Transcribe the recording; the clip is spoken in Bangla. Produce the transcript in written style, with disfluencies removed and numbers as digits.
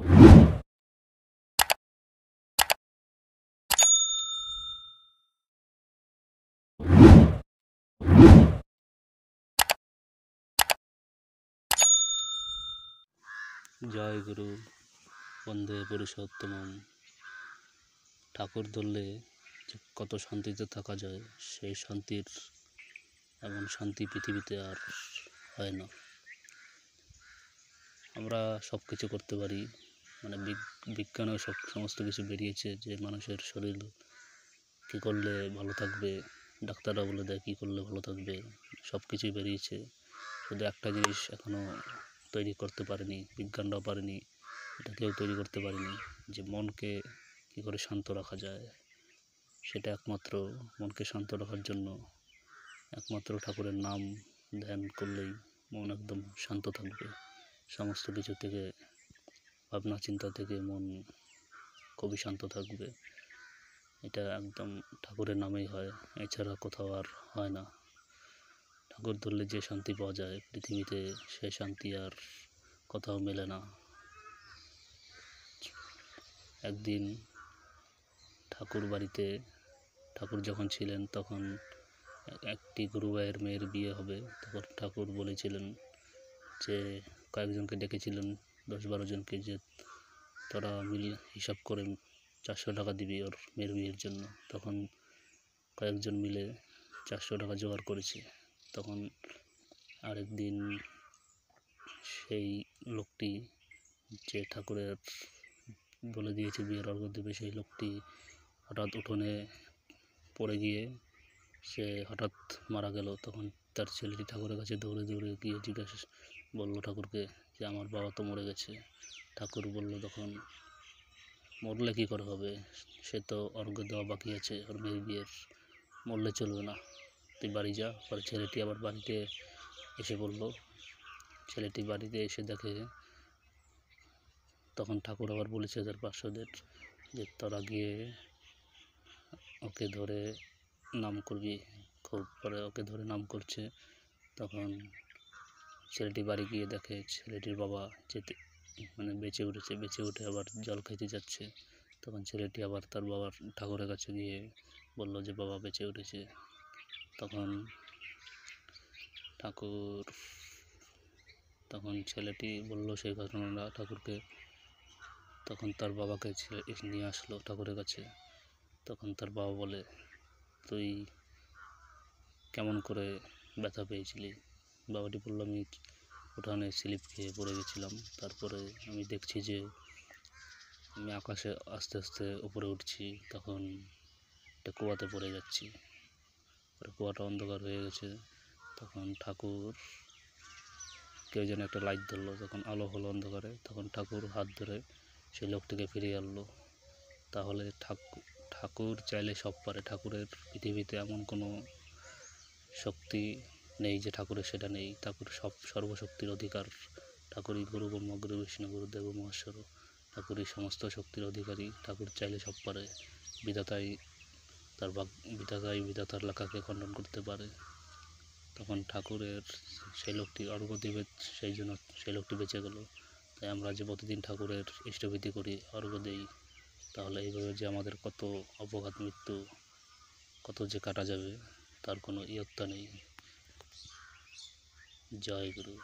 জয় গুরু, বন্দে পুরুষোত্তমম। ঠাকুর ধরলে যে কত শান্তিতে থাকা যায়, সেই শান্তির এমন শান্তি পৃথিবীতে আর হয় না। আমরা সব কিছু করতে পারি, মানে বিজ্ঞানেও সমস্ত কিছু বেরিয়েছে যে মানুষের শরীর কী করলে ভালো থাকবে, ডাক্তাররা বলে দেয় কী করলে ভালো থাকবে, সব কিছুই বেরিয়েছে। শুধু একটা জিনিস এখনও তৈরি করতে পারেনি, বিজ্ঞানরাও পারেনি, এটা কেউ তৈরি করতে পারেনি, যে মনকে কী করে শান্ত রাখা যায়। সেটা একমাত্র মনকে শান্ত রাখার জন্য একমাত্র ঠাকুরের নাম ধ্যান করলেই মন একদম শান্ত থাকবে। সমস্ত কিছু থেকে, ভাবনা চিন্তা থেকে মন খুবই শান্ত থাকবে। এটা একদম ঠাকুরের নামেই হয়, এছাড়া কোথাও আর হয় না। ঠাকুর ধরলে যে শান্তি পাওয়া যায় পৃথিবীতে, সে শান্তি আর কোথাও মেলে না। একদিন ঠাকুর বাড়িতে, ঠাকুর যখন ছিলেন তখন একটি গুরুভাইয়ের মেয়ের বিয়ে হবে। তখন ঠাকুর বলেছিলেন যে কয়েকজনকে ডেকেছিলেন, 10-12 জনকে, যে তোরা মিলে হিসাব করে 400 টাকা দিবি ওর মেয়ের বিয়ের জন্য। তখন কয়েকজন মিলে 400 টাকা জোগাড় করেছে। তখন আরেকদিন সেই লোকটি, যে ঠাকুরের বলে দিয়েছে বিয়ের অর্ঘ্য দেবে, সেই লোকটি হঠাৎ উঠোনে পড়ে গিয়ে সে হঠাৎ মারা গেল। তখন তার ছেলেটি ঠাকুরের কাছে দৌড়ে গিয়ে জিজ্ঞাসা বলল ঠাকুরকে যে আমার বাবা তো মরে গেছে। ঠাকুর বলল তখন, মরলে কী করে হবে, সে তো অর্ঘ্য দেওয়া বাকি আছে ওর মেয়ের বিয়ের, মরলে চলবে না, তুই বাড়ি যা। পরে ছেলেটি আবার বাড়িতে এসে বলল, ছেলেটি বাড়িতে এসে দেখে, তখন ঠাকুর আবার বলেছে তার পার্শ্বদের যে তোরা গিয়ে ওকে ধরে নাম করবি। খুব পরে ওকে ধরে নাম করছে। তখন ছেলেটি বাড়ি গিয়ে দেখে ছেলেটির বাবা বেঁচে উঠেছে, বেঁচে উঠে আবার জল খাইতে যাচ্ছে। তখন ছেলেটি আবার তার বাবার ঠাকুরের কাছে গিয়ে বলল যে বাবা বেঁচে উঠেছে। তখন ছেলেটি বলল সেই ঘটনাটা ঠাকুরকে। তখন তার বাবাকে নিয়ে আসলো ঠাকুরের কাছে। তখন তার বাবা বলে, তুই কেমন করে ব্যথা পেয়েছিলি? বাবাটি বলল, আমি উঠানে স্লিপ খেয়ে পড়ে গেছিলাম, তারপরে আমি দেখছি যে আমি আকাশে আস্তে আস্তে উপরে উঠছি, তখন একটা কুয়াতে পড়ে যাচ্ছি। কুয়াটা অন্ধকার হয়ে গেছে। তখন ঠাকুর, কেউ যেন একটা লাইট ধরলো, তখন আলো হলো অন্ধকারে। তখন ঠাকুর হাত ধরে সেই লোকটিকে ফিরিয়ে আনলো। তাহলে ঠাকুর চাইলে সব পারে। ঠাকুরের পৃথিবীতে এমন কোনো শক্তি নেই যে ঠাকুরের সেটা নেই। ঠাকুর সর্বশক্তির অধিকার। ঠাকুরই গুরু ব্রহ্মা গুরু বিষ্ণু গুরুদেব মহেশ্বর। ঠাকুরই সমস্ত শক্তির অধিকারী। ঠাকুর চাইলে সব পারে। বিধাতাই বিধাতার লেখাকে খণ্ডন করতে পারে। তখন ঠাকুরের সেই লোকটি অর্ঘ্য দিবে, সেই জন্য সেই লোকটি বেঁচে গেল। তাই আমরা যে প্রতিদিন ঠাকুরের ইষ্টভীতি করি, অর্ঘ্য দিই, তাহলে এইভাবে যে আমাদের কত অপঘাত মৃত্যু, কত যে কাটা যাবে, তার কোনো ইয়ত্তা নেই। জয় গুরু।